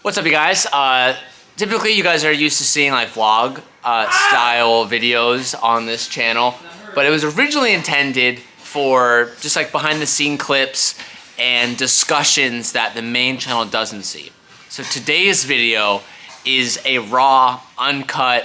What's up, you guys? Typically, you guys are used to seeing like vlog style videos on this channel, but it was originally intended for just like behind the scene clips and discussions that the main channel doesn't see. So today's video is a raw, uncut,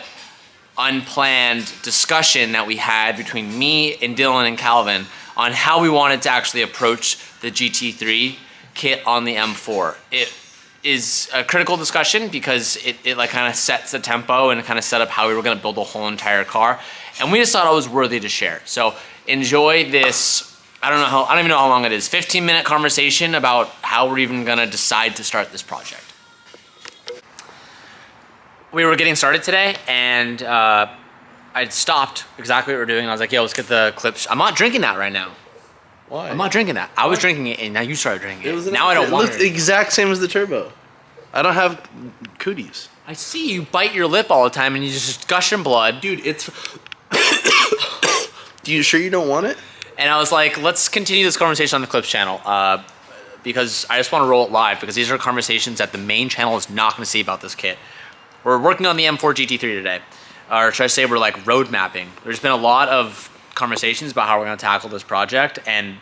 unplanned discussion that we had between me and Dylan and Calvin on how we wanted to actually approach the GT3 kit on the M4. It is a critical discussion because it like kind of sets the tempo and kind of set up how we were going to build the whole entire car, and we just thought it was worthy to share. So enjoy this. I don't even know how long it is. 15-minute conversation about how we're even going to decide to start this project. We were getting started today, and I stopped exactly what we were doing. I was like, yo, let's get the clips. I'm not drinking that right now. Why? I'm not drinking that. I was drinking it, and now you started drinking it. Now I don't want it. It looked the exact same as the turbo. I don't have cooties. I see you bite your lip all the time, and you just gushing blood. Dude, it's... You sure you don't want it? And I was like, let's continue this conversation on the Clips channel because I just want to roll it live, because these are conversations that the main channel is not going to see about this kit. We're working on the M4 GT3 today. Or should I say we're like road mapping. There's been a lot of conversations about how we're going to tackle this project, and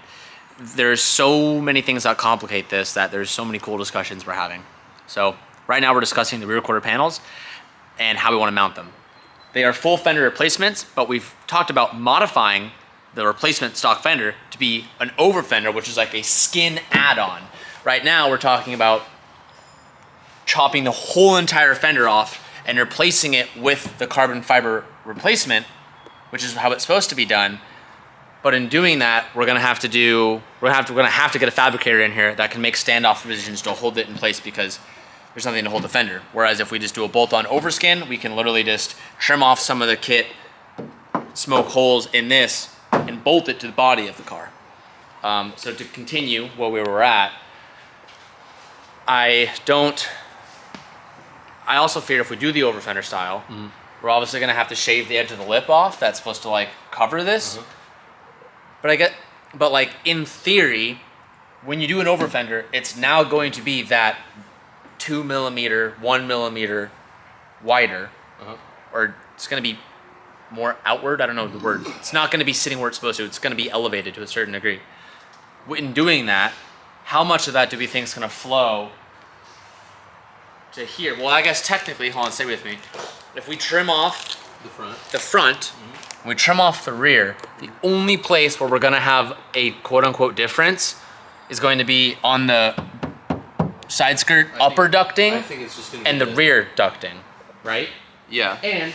there's so many things that complicate this that there's so many cool discussions we're having. So right now we're discussing the rear quarter panels and how we want to mount them. They are full fender replacements, but we've talked about modifying the replacement stock fender to be an over fender, which is like a skin add-on. Right now we're talking about chopping the whole entire fender off and replacing it with the carbon fiber replacement, which is how it's supposed to be done. But in doing that, we're gonna have to get a fabricator in here that can make standoff revisions to hold it in place, because there's nothing to hold the fender. Whereas if we just do a bolt-on overskin, we can literally just trim off some of the kit, smoke holes in this, and bolt it to the body of the car. So to continue where we were at, I also fear if we do the over fender style, we're obviously gonna have to shave the edge of the lip off that's supposed to like cover this. But like in theory, when you do an over fender, it's now going to be that 2 millimeter, 1 millimeter wider, or it's gonna be more outward. I don't know the word. It's not gonna be sitting where it's supposed to. It's gonna be elevated to a certain degree. In doing that, how much of that do we think is gonna flow to here? Well, I guess technically, hold on, stay with me. If we trim off the front, we trim off the rear, the only place where we're gonna have a quote-unquote difference is going to be on the side skirt upper ducting and the rear ducting, right? Yeah. And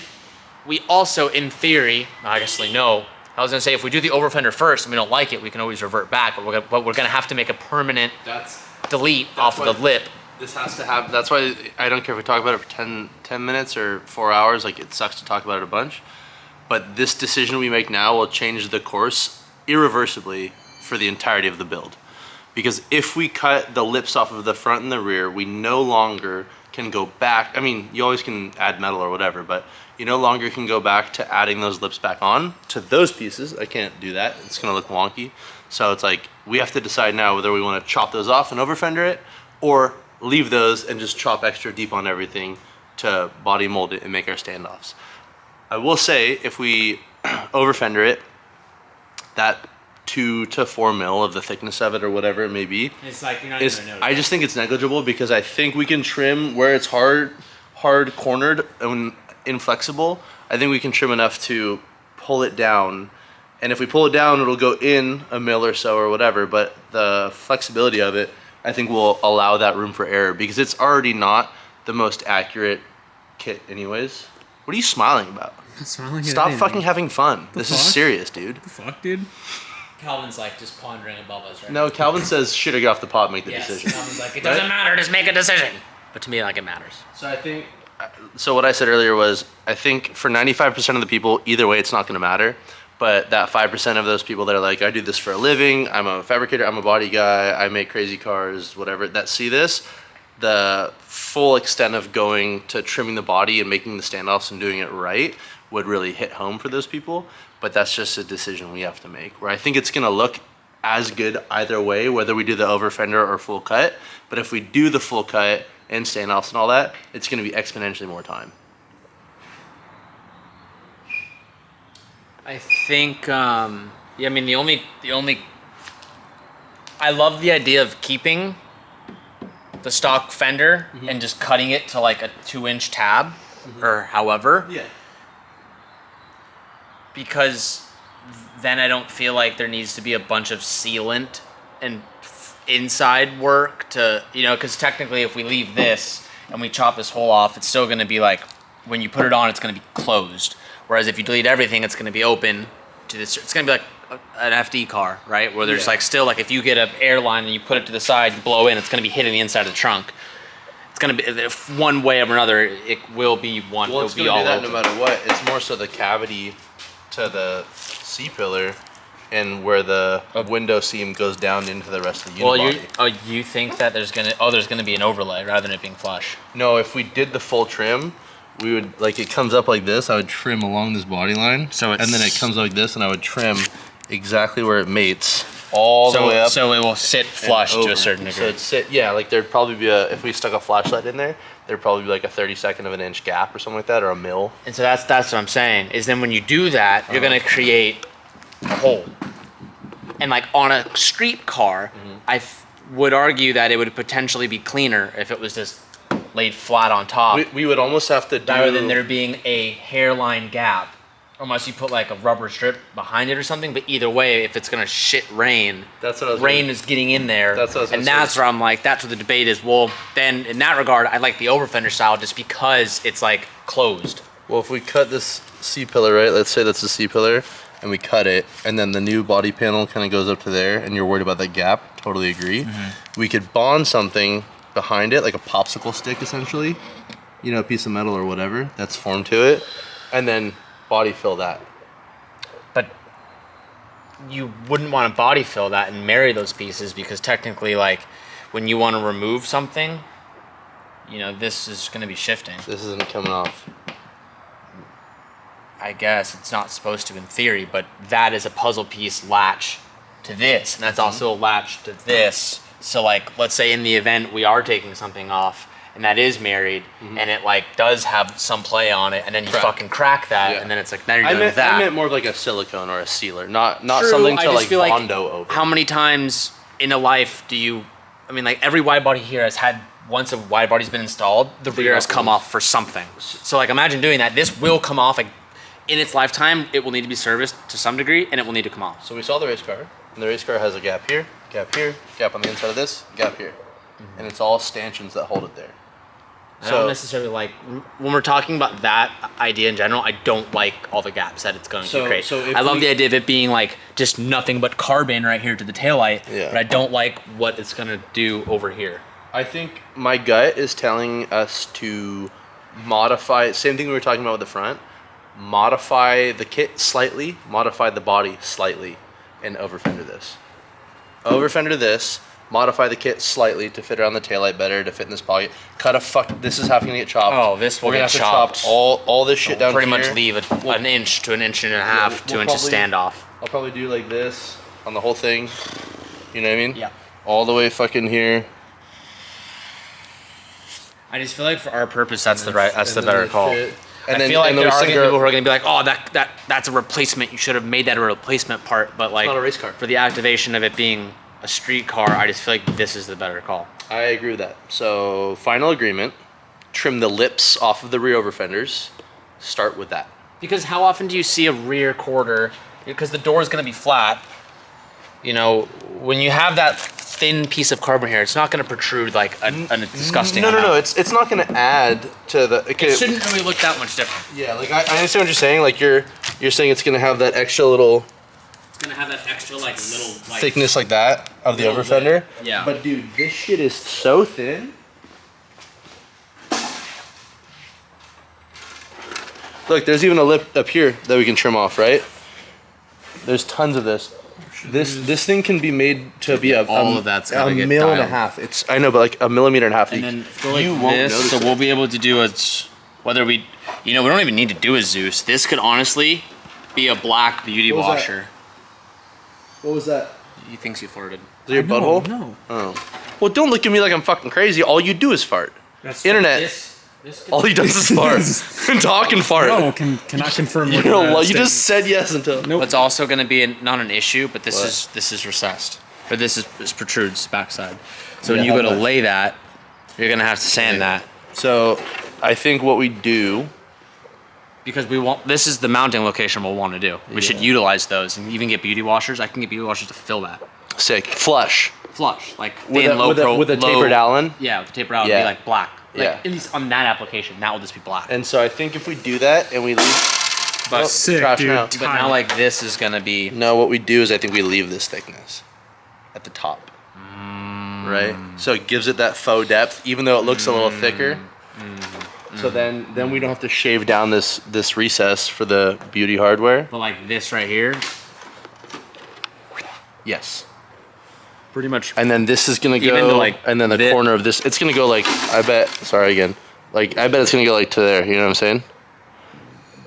we also, in theory, I guess no, I was gonna say if we do the over fender first and we don't like it, we can always revert back, but we're gonna have to make a permanent delete off of the lip. This has to have, that's why I don't care if we talk about it for 10 minutes or 4 hours, like it sucks to talk about it a bunch. But this decision we make now will change the course irreversibly for the entirety of the build. Because if we cut the lips off of the front and the rear, we no longer can go back. I mean, you always can add metal or whatever, but you no longer can go back to adding those lips back on to those pieces. I can't do that. It's gonna look wonky. So it's like, we have to decide now whether we wanna chop those off and over fender it, or leave those and just chop extra deep on everything to body mold it and make our standoffs. I will say, if we over fender it, that 2 to 4 mil of the thickness of it or whatever it may be, It's like you're not even gonna notice. I just think it's negligible, because I think we can trim where it's hard cornered and inflexible. I think we can trim enough to pull it down, and if we pull it down, it'll go in a mil or so or whatever, but the flexibility of it, I think, will allow that room for error, because it's already not the most accurate kit anyways. What are you smiling about? I'm smiling. Stop fucking having fun. This is fuck? serious, dude. The fuck, dude? Calvin's like just pondering above us right No, Calvin says, shit, I get off the pot, make the Yes, decision. Calvin's like, it doesn't matter, just make a decision. But to me, like, it matters. So I think, so what I said earlier was, I think for 95% of the people, either way, it's not gonna matter. But that 5% of those people that are like, I do this for a living, I'm a fabricator, I'm a body guy, I make crazy cars, whatever, that see this, the full extent of going to trimming the body and making the standoffs and doing it right would really hit home for those people. But that's just a decision we have to make, where I think it's gonna look as good either way, whether we do the over fender or full cut. But if we do the full cut and standoffs and all that, it's going to be exponentially more time. I think, yeah, I mean, the only, I love the idea of keeping the stock fender and just cutting it to like a 2-inch tab or however. Yeah. Because then I don't feel like there needs to be a bunch of sealant and inside work to, you know, because technically if we leave this and we chop this hole off, it's still going to be like, when you put it on, it's going to be closed. Whereas if you delete everything, it's going to be open to this. It's going to be like an FD car, right? Where there's like still like, if you get an airline and you put it to the side, you blow in, it's going to be hitting the inside of the trunk. It's going to be, if one way or another, it will be one. Well, it's going to do that no matter what. It's more so the cavity to the C-pillar and where the window seam goes down into the rest of the unibody. Well, you think that there's going to be an overlay rather than it being flush? No, if we did the full trim, we would, like, it comes up like this, I would trim along this body line. So it's, and then it comes like this, and I would trim exactly where it mates all the way up. So it will sit flush to a certain degree. So it'd sit, yeah, like there'd probably be if we stuck a flashlight in there, there'd probably be like a 32nd of an inch gap or something like that, or a mil. And so that's what I'm saying, is then when you do that, you're going to create a hole. And like on a street car, I would argue that it would potentially be cleaner if it was just laid flat on top. We would almost have to do... rather than there being a hairline gap. Unless you put like a rubber strip behind it or something, but either way, if it's gonna shit rain, rain is getting in there. That's what I was and that's where I'm like, that's where the debate is. Well, then in that regard, I like the over fender style just because it's like closed. Well, if we cut this C-pillar, right? Let's say that's the C-pillar, and we cut it, and then the new body panel kind of goes up to there, and you're worried about that gap. Totally agree. We could bond something behind it, like a popsicle stick, essentially. You know, a piece of metal or whatever that's formed to it, and then body fill that. But you wouldn't want to body fill that and marry those pieces, because technically, like, when you want to remove something, you know, this is going to be shifting. This isn't coming off. I guess it's not supposed to in theory, but that is a puzzle piece latch to this, and that's also a latch to this. So like, let's say in the event we are taking something off and that is married, and it like does have some play on it, and then you fucking crack that, and then it's like, now you're doing that. I meant more of like a silicone or a sealer, not something to like bondo over. How many times in a life do you, I mean, like every wide body here has had, once a wide body's been installed, the rear has come off for something. So like, imagine doing that. This will come off, like in its lifetime, it will need to be serviced to some degree, and it will need to come off. So we saw the race car, and the race car has a gap here, gap on the inside of this, gap here. And it's all stanchions that hold it there. I don't necessarily like, when we're talking about that idea in general, I don't like all the gaps that it's going to create. I love the idea of it being like just nothing but carbon right here to the taillight, but I don't like what it's going to do over here. I think my gut is telling us to modify, same thing we were talking about with the front, modify the kit slightly, modify the body slightly, and over-fender this. Over-fender this, modify the kit slightly to fit around the taillight better, to fit in this pocket. This is having to get chopped. Oh, this will get chopped. Chop all this shit down pretty here. Much leave an inch to an inch and a half, 2 inches standoff. I'll probably do like this on the whole thing. You know what I mean? Yeah. All the way fucking here. I just feel like for our purpose, that's the better call. And I feel like there are going to be people who are going to be like, oh, that's a replacement. You should have made that a replacement part. But like, it's not a race car. For the activation of it being a street car, I just feel like this is the better call. I agree with that. So final agreement, trim the lips off of the rear over fenders. Start with that. Because how often do you see a rear quarter? Because the door is going to be flat. You know, when you have that thin piece of carbon here, it's not going to protrude like a disgusting amount. No. It's not going to add to the... Okay, it shouldn't really look that much different. Yeah, like I understand what you're saying. Like you're saying it's going to have that extra little... It's going to have that extra like little... Like, thickness like that of the over fender. Yeah. But dude, this shit is so thin. Look, there's even a lip up here that we can trim off, right? There's tons of this. This thing can be made to be all of that's gotta get mil dialed. and a half. It's, I know, but like a millimeter and a half. And then go like this, so we'll be able to do whether we, you know, we don't even need to do a Zeus. This could honestly be a black beauty washer. What was that? He thinks you farted. Is it your butthole? No. Oh. Well, don't look at me like I'm fucking crazy. All you do is fart. That's Internet. This All he does is fart. Talk and fart. No, cannot confirm. You just said yes until. Nope. What's also going to be not an issue, but this is recessed, or this protrudes backside. So when you go to lay that, you're going to have to sand that. So, I think what we do. Because this is the mounting location we'll want to do. We should utilize those and even get beauty washers. I can get beauty washers to fill that. Sick. Flush. Like With a tapered Allen? Yeah, with a tapered Allen, it'd be like black. Like, Yeah. at least on that application, that will just be black. And so I think if we do that and we leave. But, Sick, trash dude. now. but now like this is gonna be. No, what we do is I think we leave this thickness at the top. Right? So it gives it that faux depth, even though it looks a little thicker. So then we don't have to shave down this recess for the beauty hardware. But like this right here, Yes. pretty much. And then this is gonna go, Even to, like, and then the this- corner of this, it's gonna go like, I bet it's gonna go like to there, you know what I'm saying?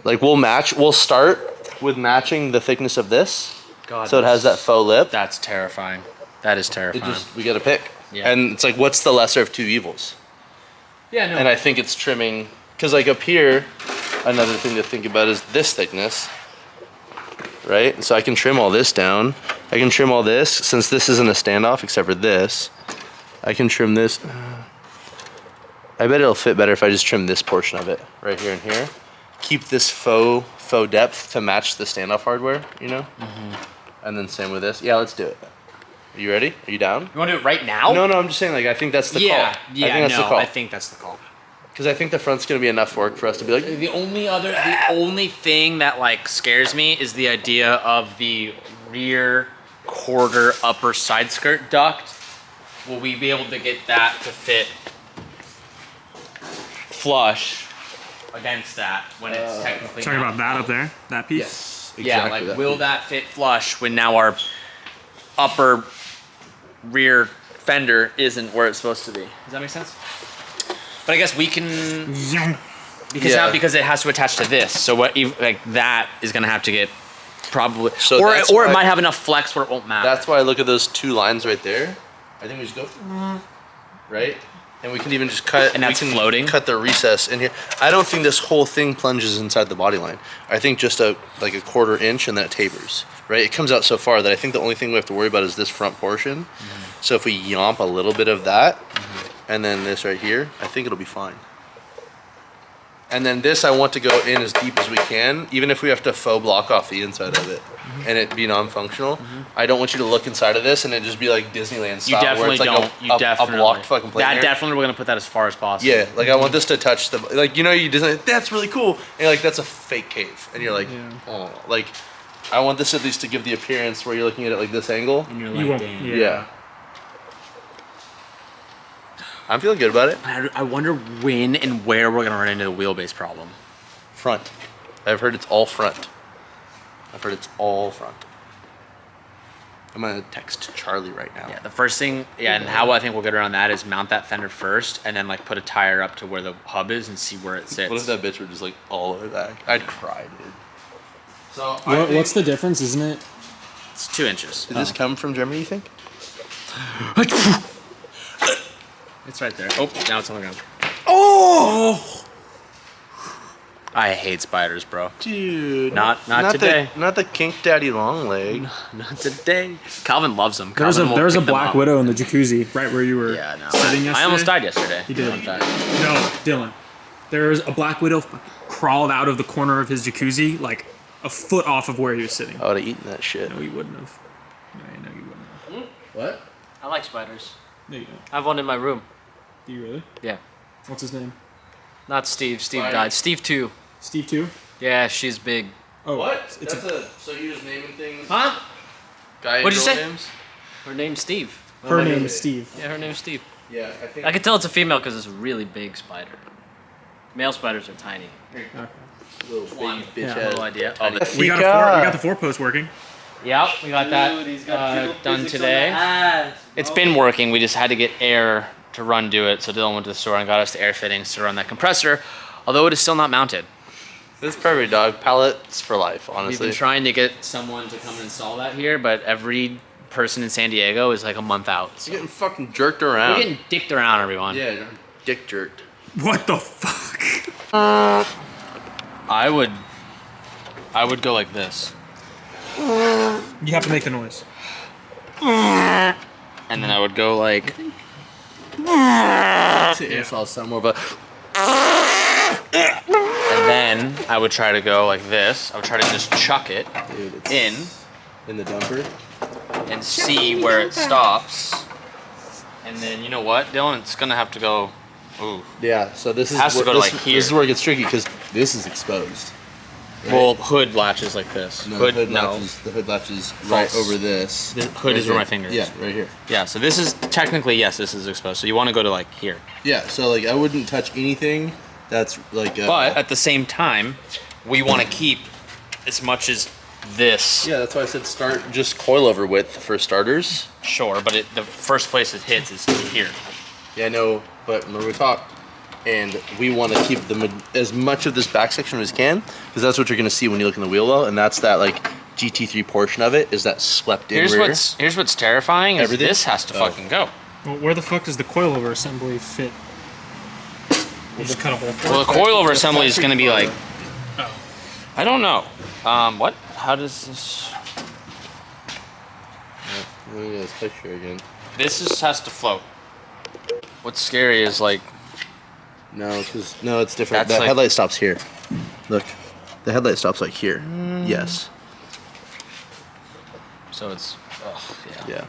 Like we'll start with matching the thickness of this, God, so it has that faux lip. That's terrifying. That is terrifying. We gotta pick. Yeah. And it's like, what's the lesser of two evils? yeah, no. And I think it's trimming, because like up here, another thing to think about is this thickness, right? So I can trim all this down. I can trim all this, since this isn't a standoff except for this. I can trim this. I bet it'll fit better if I just trim this portion of it, right here and here. Keep this faux depth to match the standoff hardware, you know? And then same with this. Yeah, let's do it. Are you ready? Are you down? You want to do it right now? No, I'm just saying, like, I think that's the call. Yeah, I think that's the call. I think that's the call. Because I think the front's gonna be enough work for us to be like, The only thing that like scares me is the idea of the rear quarter upper side skirt duct. Will we be able to get that to fit flush against that when it's technically Talking not? about that up there, that piece. yes, Yeah, like will that fit flush when now our upper rear fender isn't where it's supposed to be? Does that make sense? But I guess we can because it has to attach to this. So what like that is gonna have to get probably So or that's it why- might have enough flex where it won't matter. That's why I look at those two lines right there. I think we just go right, and we can even just cut. And that's we can floating? Cut the recess in here. I don't think this whole thing plunges inside the body line. I think just a quarter inch, and then it tapers. Right, it comes out so far that I think the only thing we have to worry about is this front portion. So if we yomp a little bit of that, and then this right here, I think it'll be fine. And then this I want to go in as deep as we can, even if we have to faux block off the inside of it and it be non-functional. I don't want you to look inside of this and it just be like Disneyland style. you definitely where it's like don't. You definitely a blocked fucking plate. that definitely we're gonna put that as far as possible. Yeah, like I want this to touch the, like, you know, you Disney, that's really cool. And you're like, that's a fake cave. And you're like, oh, like, I want this at least to give the appearance where you're looking at it like this angle. And you're You like, won't. damn. Yeah. I'm feeling good about it. I wonder when and where we're gonna run into the wheelbase problem. Front. I've heard it's all front. I've heard it's all front. I'm gonna text Charlie right now. Yeah, the first thing, and how I think we'll get around that is mount that fender first, and then like put a tire up to where the hub is and see where it sits. What if that bitch were just like all the way back? I'd cry, dude. So What's the difference, isn't it? It's 2 inches. Did this come from Germany, you think? It's right there. Oh, now it's on the ground. Oh! I hate spiders, bro. Dude. Not today. Not the kink daddy long leg. Not today. Calvin loves them. There's Calvin will a pick them Black up. Widow in the jacuzzi, right where you were Yeah, no. sitting yesterday. I almost died yesterday. You did. Fun fact. No, Dylan. There's a Black Widow crawled out of the corner of his jacuzzi, like a foot off of where he was sitting. I would have eaten that shit. No, you wouldn't have. No, you wouldn't have. What? I like spiders. No, you don't. I have one in my room. Do you really? Yeah. What's his name? Not Steve. Steve Spider. died. Steve too. Steve too? Yeah, she's big. Oh, What? It's So you're just naming things? Huh? Guy and What'd you girl say? names? Her name's Steve. her name is Steve. Yeah, her name's Steve. Yeah, I think. I can tell it's a female because it's a really big spider. Male spiders are tiny. Okay. Little baby bitch Yeah. head. Little idea. Oh, Tiny- the- We got the four post working. Yep, we got that done today. It's been working. We just had to get air to run do it. So Dylan went to the store and got us the air fittings to run that compressor, although it is still not mounted. This is perfect, dog. Pallets for life, We've honestly. been trying to get someone to come and install that here, but every person in San Diego is like a month out. So. You're getting fucking jerked around. We're getting dicked around, everyone. Yeah. dick jerked. What the fuck? I would go like this. You have to make the noise. And then I would go like... Airsoft sound more of a... And then I would try to go like this. I would try to just chuck it Dude, it's in the dumper. and see where it stops. And then, you know what, Dylan? It's gonna have to go... Ooh. Yeah, so this is Has to where, go to, like, here. This is where it gets tricky because this is exposed. Right? Well, hood latches like this. No, Hood, the no. hood latches right False. over this. The hood right is where here. my finger is. Yeah, right here. Yeah, so this is technically, yes, this is exposed. So you want to go to like here. Yeah, so like I wouldn't touch anything that's like. But at the same time, we want to keep as much as this. Yeah, that's why I said start just coilover width for starters. Sure, but the first place it hits is here. Yeah, I know, but remember we talked, and we want to keep as much of this back section as we can, because that's what you're going to see when you look in the wheel well, and that's that like GT3 portion of it is that swept in rear. Here's what's terrifying is Everything? this has to fucking go. Well, where the fuck does the coilover assembly fit? You just cut a hole for Well, it? the coilover assembly is going to be like, Oh. I don't know. What? How does this? Let me get this picture again. This has to float. What's scary is like, No, because no, it's different. That's The like- headlight stops here. Look, the headlight stops like here. Yes. so it's, Yeah.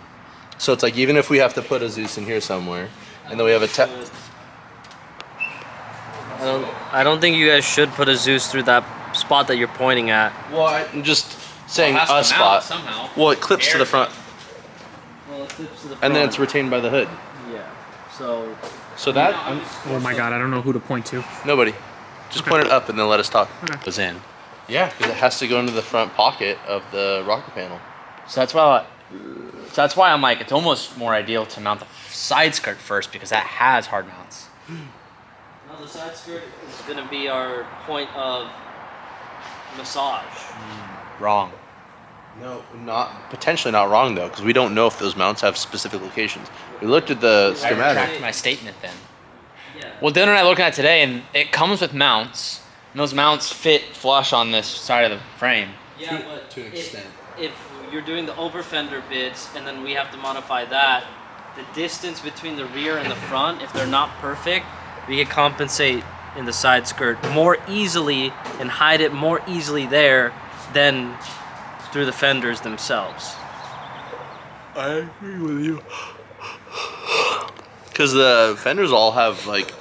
So it's like even if we have to put a Zeus in here somewhere, and then we have a I don't think you guys should put a Zeus through that spot that you're pointing at. Well, I'm just saying Well, it has a to mount spot. somehow. Well, it clips to the front, Well, it flips to the front. and then it's retained by the hood. Yeah. So So that Oh my god, I don't know who to point to. nobody. Just point it up and then let us talk. goes in. Yeah, because it has to go into the front pocket of the rocker panel. So that's why I'm like, it's almost more ideal to mount the side skirt first because that has hard mounts. no, the side skirt is gonna be our point of massage. Wrong. No, potentially not wrong though, because we don't know if those mounts have specific locations. We looked at the I schematic. retract my statement then. Yeah. Well, Dylan and I looking at it today, and it comes with mounts, and those mounts fit flush on this side of the frame. Yeah, but to an extent. if you're doing the over fender bits and then we have to modify that, the distance between the rear and the front, if they're not perfect, we can compensate in the side skirt more easily and hide it more easily there than through the fenders themselves. I agree with you. Because the fenders all have like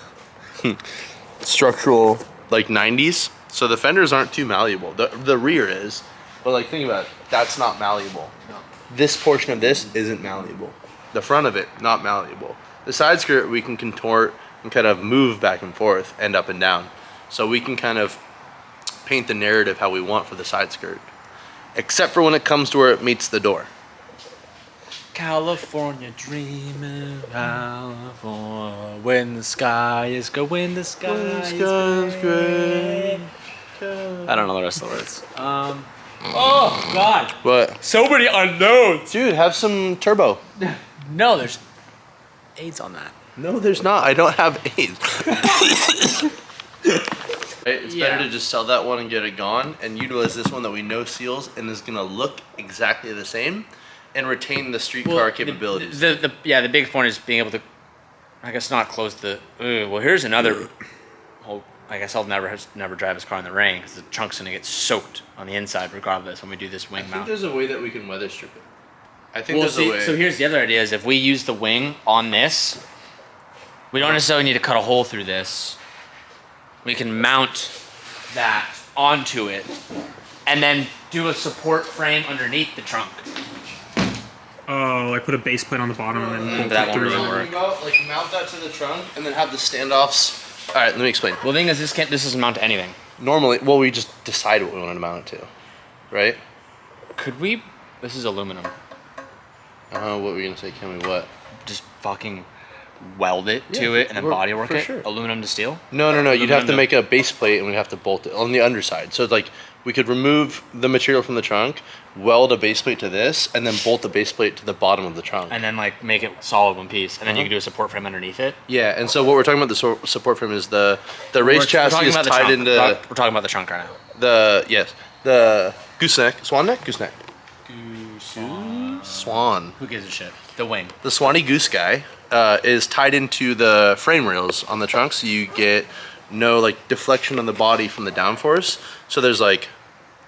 structural like 90s, so the fenders aren't too malleable. The rear is, but like think about it, that's not malleable. No. This portion of this isn't malleable. The front of it not malleable. The side skirt we can contort and kind of move back and forth and up and down, so we can kind of paint the narrative how we want for the side skirt, except for when it comes to where it meets the door. California dreaming, California, when the sky is gray, when the sky is gray. I don't know the rest of the words. Oh God, What? so many unknowns. Dude, have some turbo. No, there's AIDS on that. No, there's not. I don't have AIDS. It's Yeah. better to just sell that one and get it gone and utilize this one that we know seals and is going to look exactly the same and retain the street car capabilities. The big point is being able to, I guess, not close the. Well, here's another. Well, I guess I'll never drive this car in the rain because the trunk's gonna get soaked on the inside regardless when we do this wing I think mount. there's a way that we can weather strip it. I think Well, there's a way. so here's the other idea: is if we use the wing on this, we don't necessarily need to cut a hole through this. We can mount that onto it, and then do a support frame underneath the trunk. Oh, like put a base plate on the bottom and then bolt that it won't through. really work. Like mount that to the trunk and then have the standoffs. All right, let me explain. Well, the thing is, this doesn't mount to anything. Normally, well, we just decide what we want to mount it to, right? Could we? This is aluminum. What were you gonna say? Can we what? Just fucking weld it Yeah, to it and then for- bodywork for it. sure. Aluminum to steel. No. You'd have to Aluminum. make a base plate and we'd have to bolt it on the underside. So it's like we could remove the material from the trunk, weld a base plate to this, and then bolt the base plate to the bottom of the trunk. And then like make it solid one piece, and then you can do a support frame underneath it. Yeah, and so what we're talking about the support frame is the race chassis is tied into. We're talking about the trunk right now. The gooseneck, swan neck, gooseneck. Swan. Who gives a shit? The wing. The Swanee Goose guy is tied into the frame rails on the trunk, so you get no like deflection on the body from the downforce. So there's like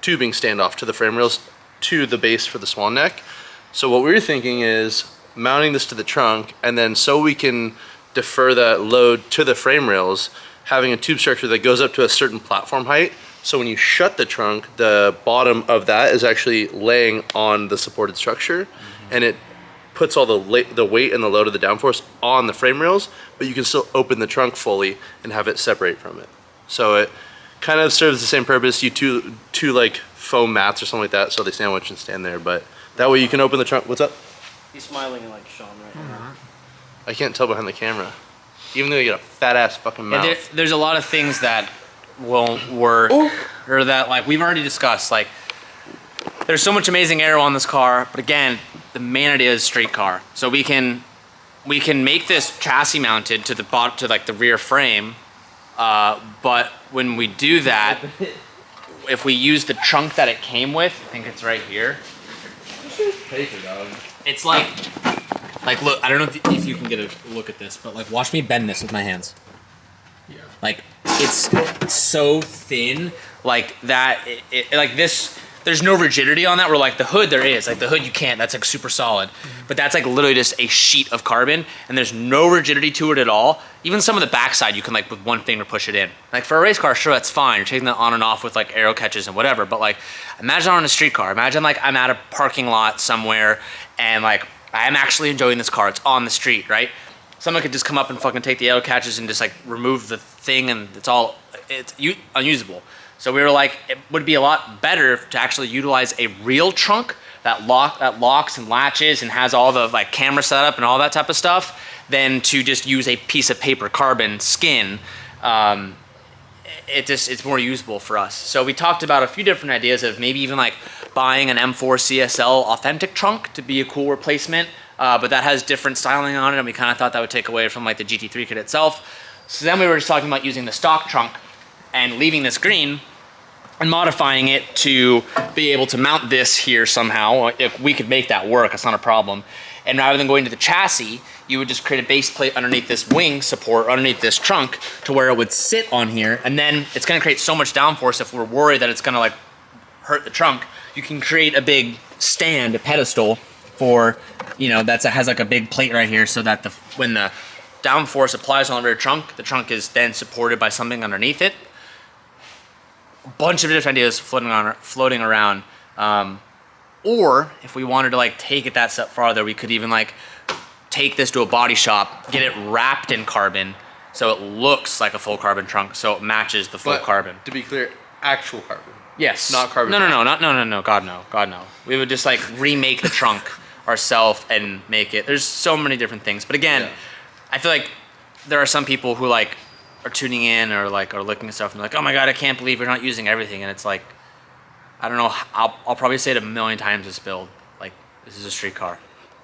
tubing standoff to the frame rails to the base for the swan neck. So what we were thinking is mounting this to the trunk, and then so we can defer that load to the frame rails, having a tube structure that goes up to a certain platform height. So when you shut the trunk, the bottom of that is actually laying on the supported structure, and it puts all the weight and the load of the downforce on the frame rails, but you can still open the trunk fully and have it separate from it. So it kind of serves the same purpose. You two like foam mats or something like that, so they sandwich and stand there. But that way you can open the trunk. What's up? He's smiling like Sean right now. I can't tell behind the camera, even though you got a fat ass fucking mouth. Yeah, there's a lot of things that won't work, or that like we've already discussed. Like, there's so much amazing aero on this car, but again, the main idea is street car. So we can make this chassis mounted to the bottom, to like the rear frame, but when we do that, if we use the trunk that it came with, I think it's right here. Paper, dog. It's like look, I don't know if you can get a look at this, but like watch me bend this with my hands. Yeah. Like it's so thin, like that. Like this. There's no rigidity on that. Where like the hood, there is. Like the hood, you can't. That's like super solid. But that's like literally just a sheet of carbon, and there's no rigidity to it at all. Even some of the backside, you can like with one finger push it in. Like for a race car, sure, that's fine. You're taking that on and off with like aero catches and whatever. But like, imagine on a street car. Imagine like I'm at a parking lot somewhere, and like I'm actually enjoying this car. It's on the street, right? Someone could just come up and fucking take the aero catches and just like remove the thing, and it's unusable. So we were like, it would be a lot better to actually utilize a real trunk that locks and latches and has all the like camera setup and all that type of stuff, than to just use a piece of paper carbon skin. It's more usable for us. So we talked about a few different ideas of maybe even like buying an M4 CSL authentic trunk to be a cool replacement, but that has different styling on it, and we kind of thought that would take away from like the GT3 kit itself. So then we were just talking about using the stock trunk and leaving this green and modifying it to be able to mount this here somehow. If we could make that work, it's not a problem. And rather than going to the chassis, you would just create a base plate underneath this wing support, underneath this trunk, to where it would sit on here, and then it's gonna create so much downforce if we're worried that it's gonna like hurt the trunk. You can create a big stand, a pedestal for, you know, that has like a big plate right here, so that when the downforce applies on the rear trunk, the trunk is then supported by something underneath it. A bunch of different ideas floating around. Or if we wanted to like take it that step farther, we could even like take this to a body shop, get it wrapped in carbon, so it looks like a full carbon trunk, so it matches the full carbon. To be clear, actual carbon. Yes. Not carbon. No. God no. We would just like remake the trunk ourselves and make it. There's so many different things, but again, yeah. I feel like there are some people who like are tuning in or like are looking at stuff and they're like, oh my god, I can't believe you're not using everything, and it's like, I don't know. I'll probably say it 1,000,000 times this build. Like, this is a street car.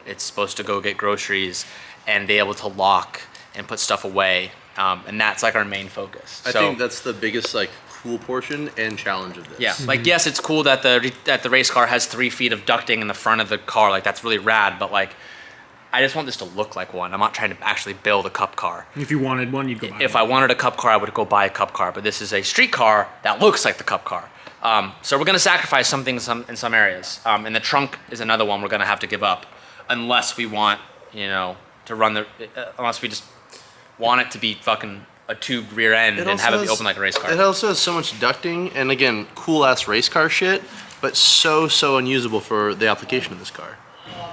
It's supposed to go get groceries and be able to lock and put stuff away, and that's like our main focus. I think that's the biggest like cool portion and challenge of this. Yeah, like yes, it's cool that the race car has 3 feet of ducting in the front of the car. Like that's really rad. But like, I just want this to look like one. I'm not trying to actually build a cup car. If you wanted one, you'd go buy one. If I wanted a cup car, I would go buy a cup car. But this is a street car that looks like the cup car. So we're gonna sacrifice something in some areas. And the trunk is another one we're gonna have to give up, unless we want, you know, to run unless we just want it to be fucking a tubed rear end and have it be open like a race car. It also has so much ducting and again, cool ass race car shit, but so unusable for the application of this car.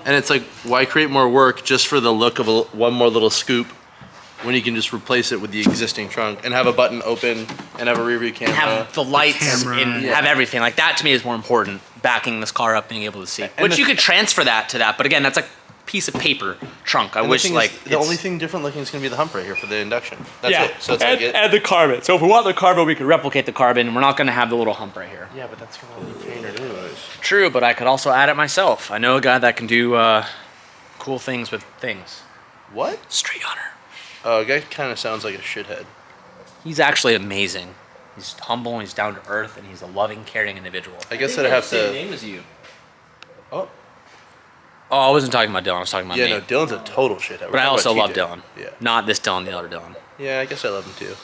And it's like, why create more work just for the look of one more little scoop when you can just replace it with the existing trunk and have a button open and have a rear view camera. Have the lights and have everything. Like that to me is more important, backing this car up, being able to see. Which you could transfer that to that, but again, that's like piece of paper trunk. I And the wish thing is, like the only thing different looking is gonna be the hump right here for the induction. That's yeah, it. So it's and, like it. and the carbon. So if we want the carbon, we could replicate the carbon. We're not going to have the little hump right here. Yeah, but that's gonna all be painted anyways. True, but I could also add it myself. I know a guy that can do cool things with things. What? Street Hunter. Oh, a guy kind of sounds like a shithead. He's actually amazing. He's humble, and he's down to earth, and he's a loving, caring individual. I guess I'd have Same to. name as you. Oh. Oh, I wasn't talking about Dylan. I was talking about Yeah, me. no, Dylan's a total shithead. We're But I talking also about love TJ. Dylan. Yeah. Not this Dylan, the other Dylan. Yeah, I guess I love him too.